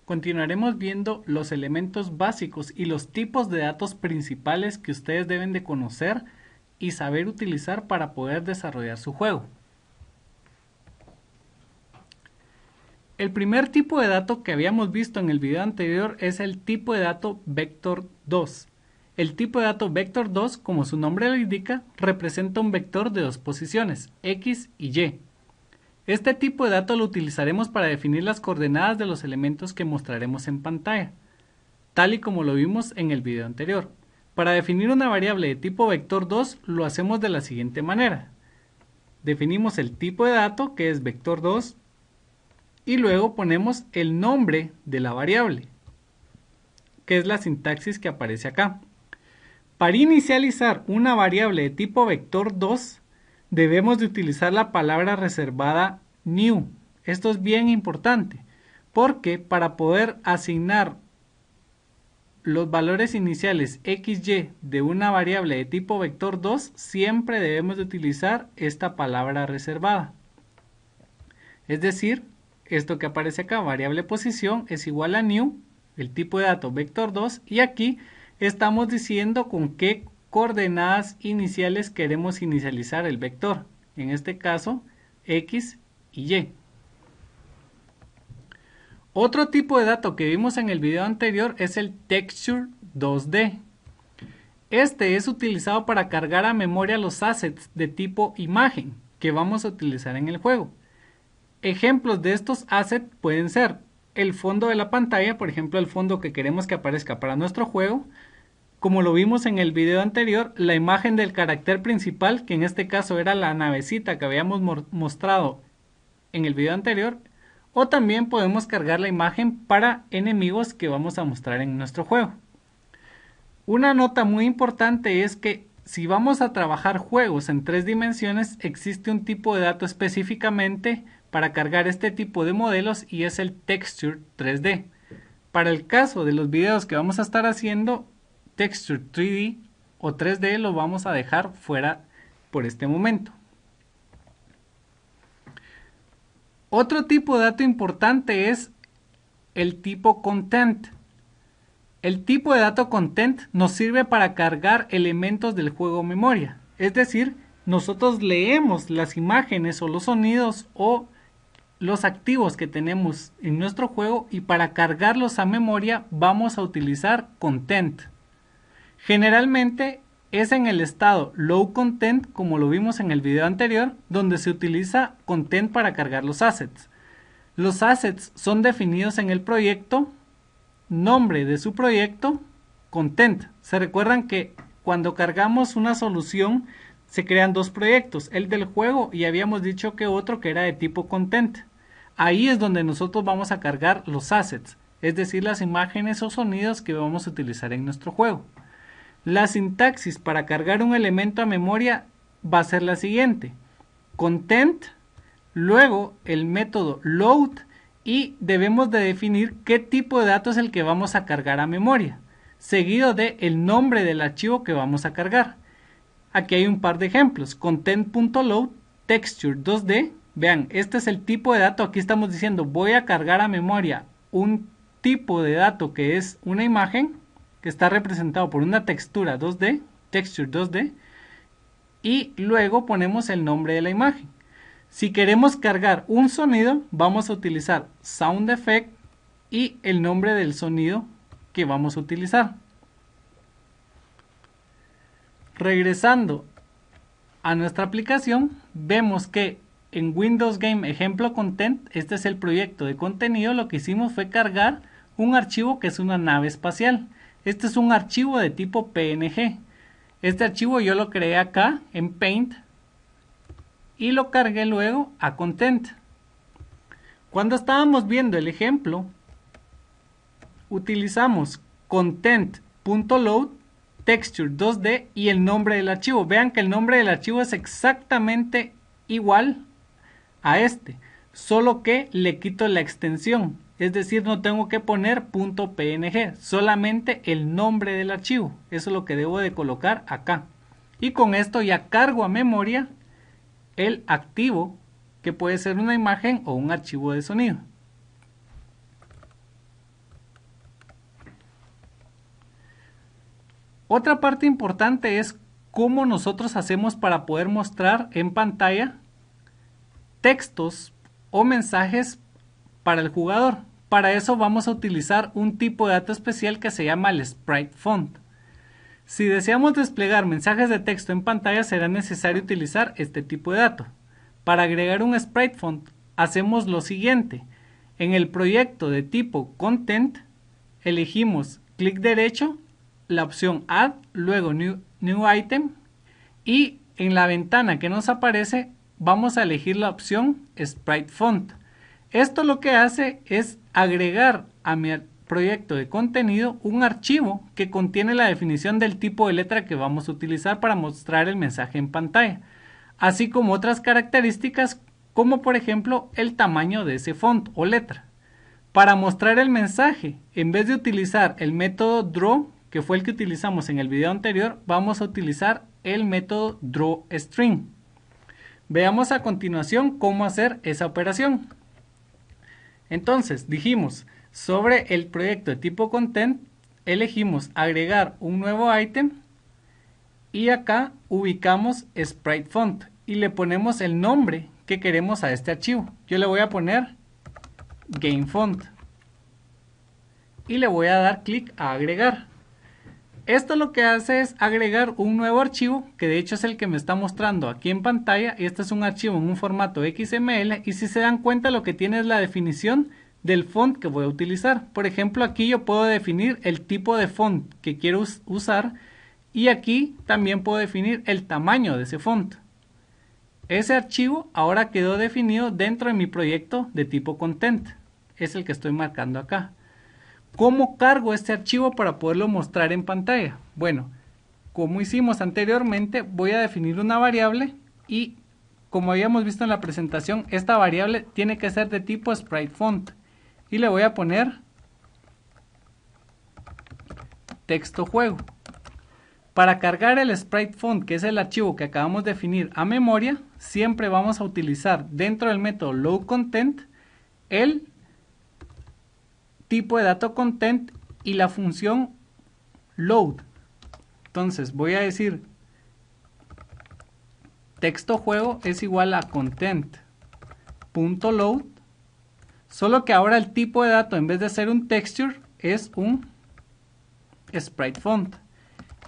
continuaremos viendo los elementos básicos y los tipos de datos principales que ustedes deben de conocer y saber utilizar para poder desarrollar su juego. El primer tipo de dato que habíamos visto en el video anterior es el tipo de dato vector 2. El tipo de dato vector 2, como su nombre lo indica, representa un vector de dos posiciones, X y Y. Este tipo de dato lo utilizaremos para definir las coordenadas de los elementos que mostraremos en pantalla, tal y como lo vimos en el video anterior. Para definir una variable de tipo vector 2 lo hacemos de la siguiente manera. Definimos el tipo de dato, que es vector 2, y luego ponemos el nombre de la variable, que es la sintaxis que aparece acá. Para inicializar una variable de tipo vector 2, debemos de utilizar la palabra reservada new. Esto es bien importante, porque para poder asignar los valores iniciales XY de una variable de tipo vector 2, siempre debemos de utilizar esta palabra reservada. Es decir, esto que aparece acá, variable posición, es igual a new, el tipo de dato vector 2, y aquí estamos diciendo con qué coordenadas iniciales queremos inicializar el vector. En este caso, X y Y. Otro tipo de dato que vimos en el video anterior es el texture 2D. Este es utilizado para cargar a memoria los assets de tipo imagen que vamos a utilizar en el juego. Ejemplos de estos assets pueden ser el fondo de la pantalla, por ejemplo el fondo que queremos que aparezca para nuestro juego, como lo vimos en el video anterior, la imagen del carácter principal, que en este caso era la navecita que habíamos mostrado en el video anterior, o también podemos cargar la imagen para enemigos que vamos a mostrar en nuestro juego. Una nota muy importante es que si vamos a trabajar juegos en 3 dimensiones, existe un tipo de dato específicamente para cargar este tipo de modelos y es el Texture 3D. Para el caso de los videos que vamos a estar haciendo, Texture 3D o 3D lo vamos a dejar fuera por este momento. Otro tipo de dato importante es el tipo Content. El tipo de dato Content nos sirve para cargar elementos del juego a memoria. Es decir, nosotros leemos las imágenes o los sonidos o los activos que tenemos en nuestro juego y para cargarlos a memoria vamos a utilizar Content. Generalmente es en el estado Low Content, como lo vimos en el video anterior, donde se utiliza Content para cargar los assets. Los assets son definidos en el proyecto, nombre de su proyecto, Content. Se recuerdan que cuando cargamos una solución se crean dos proyectos, el del juego y habíamos dicho que otro que era de tipo Content. Ahí es donde nosotros vamos a cargar los assets, es decir, las imágenes o sonidos que vamos a utilizar en nuestro juego. La sintaxis para cargar un elemento a memoria va a ser la siguiente: content, luego el método load y debemos de definir qué tipo de dato es el que vamos a cargar a memoria, seguido de el nombre del archivo que vamos a cargar. Aquí hay un par de ejemplos: content.load, texture 2D. Vean, este es el tipo de dato. Aquí estamos diciendo voy a cargar a memoria un tipo de dato que es una imagen que está representado por una textura 2D, texture 2D, y luego ponemos el nombre de la imagen. Si queremos cargar un sonido, vamos a utilizar sound effect y el nombre del sonido que vamos a utilizar. Regresando a nuestra aplicación, vemos que en Windows Game Ejemplo Content, este es el proyecto de contenido, lo que hicimos fue cargar un archivo que es una nave espacial. Este es un archivo de tipo PNG. Este archivo yo lo creé acá en Paint y lo cargué luego a Content. Cuando estábamos viendo el ejemplo, utilizamos content.load, texture 2D y el nombre del archivo. Vean que el nombre del archivo es exactamente igual a este, solo que le quito la extensión. Es decir, no tengo que poner .png, solamente el nombre del archivo. Eso es lo que debo de colocar acá. Y con esto ya cargo a memoria el activo, que puede ser una imagen o un archivo de sonido. Otra parte importante es cómo nosotros hacemos para poder mostrar en pantalla textos o mensajes para el jugador. Para eso vamos a utilizar un tipo de dato especial que se llama el Sprite Font. Si deseamos desplegar mensajes de texto en pantalla, será necesario utilizar este tipo de dato. Para agregar un Sprite Font, hacemos lo siguiente. En el proyecto de tipo Content, elegimos clic derecho, la opción Add, luego New Item, y en la ventana que nos aparece vamos a elegir la opción Sprite Font. Esto lo que hace es agregar a mi proyecto de contenido un archivo que contiene la definición del tipo de letra que vamos a utilizar para mostrar el mensaje en pantalla, así como otras características como por ejemplo el tamaño de ese font o letra. Para mostrar el mensaje, en vez de utilizar el método draw, que fue el que utilizamos en el video anterior, vamos a utilizar el método drawString. Veamos a continuación cómo hacer esa operación. Entonces, dijimos, sobre el proyecto de tipo Content, elegimos agregar un nuevo ítem y acá ubicamos Sprite Font y le ponemos el nombre que queremos a este archivo. Yo le voy a poner GameFont y le voy a dar clic a agregar. Esto lo que hace es agregar un nuevo archivo, que de hecho es el que me está mostrando aquí en pantalla, y este es un archivo en un formato XML, y si se dan cuenta lo que tiene es la definición del font que voy a utilizar. Por ejemplo, aquí yo puedo definir el tipo de font que quiero usar, y aquí también puedo definir el tamaño de ese font. Ese archivo ahora quedó definido dentro de mi proyecto de tipo Content, es el que estoy marcando acá. ¿Cómo cargo este archivo para poderlo mostrar en pantalla? Bueno, como hicimos anteriormente, voy a definir una variable y como habíamos visto en la presentación, esta variable tiene que ser de tipo Sprite Font y le voy a poner texto juego. Para cargar el Sprite Font, que es el archivo que acabamos de definir a memoria, siempre vamos a utilizar dentro del método loadContent el tipo de dato content y la función load. Entonces voy a decir texto juego es igual a content.load, solo que ahora el tipo de dato en vez de ser un texture es un Sprite Font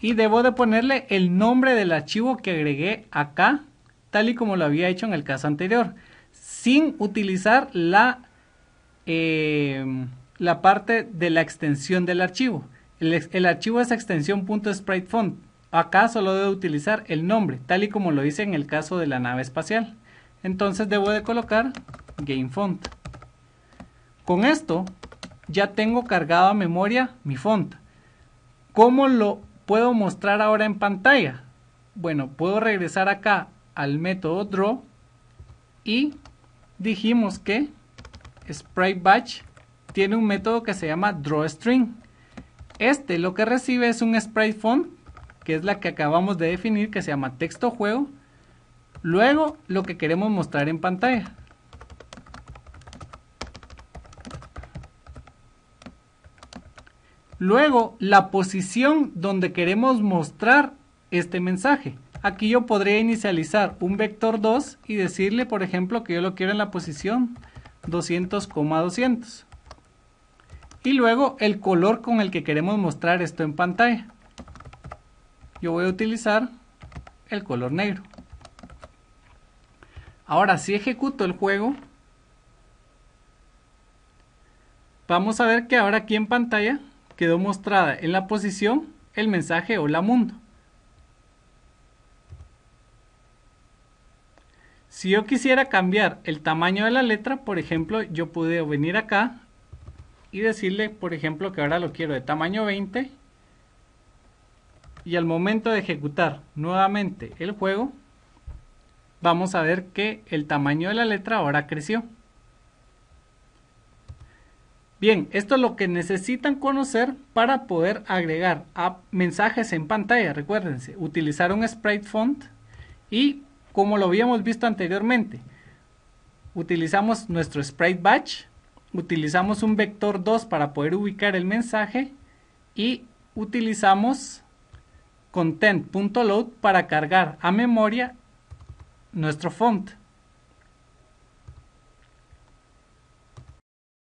y debo de ponerle el nombre del archivo que agregué acá, tal y como lo había hecho en el caso anterior, sin utilizar la parte de la extensión del archivo. El archivo es extensión .spritefont. Acá solo debo utilizar el nombre, tal y como lo hice en el caso de la nave espacial. Entonces debo de colocar GameFont. Con esto ya tengo cargado a memoria mi font. ¿Cómo lo puedo mostrar ahora en pantalla? Bueno, puedo regresar acá al método draw y dijimos que SpriteBatch tiene un método que se llama drawString. Este lo que recibe es un Sprite Font, que es la que acabamos de definir, que se llama texto juego. Luego lo que queremos mostrar en pantalla. Luego la posición donde queremos mostrar este mensaje. Aquí yo podría inicializar un vector 2 y decirle, por ejemplo, que yo lo quiero en la posición 200,200. Y luego el color con el que queremos mostrar esto en pantalla. Yo voy a utilizar el color negro. Ahora, si ejecuto el juego, vamos a ver que ahora aquí en pantalla quedó mostrada en la posición el mensaje Hola Mundo. Si yo quisiera cambiar el tamaño de la letra, por ejemplo, yo puedo venir acá y decirle, por ejemplo, que ahora lo quiero de tamaño 20. Y al momento de ejecutar nuevamente el juego, vamos a ver que el tamaño de la letra ahora creció. Bien, esto es lo que necesitan conocer para poder agregar mensajes en pantalla. Recuérdense, utilizar un Sprite Font y, como lo habíamos visto anteriormente, utilizamos nuestro SpriteBatch, utilizamos un vector 2 para poder ubicar el mensaje y utilizamos content.load para cargar a memoria nuestro font.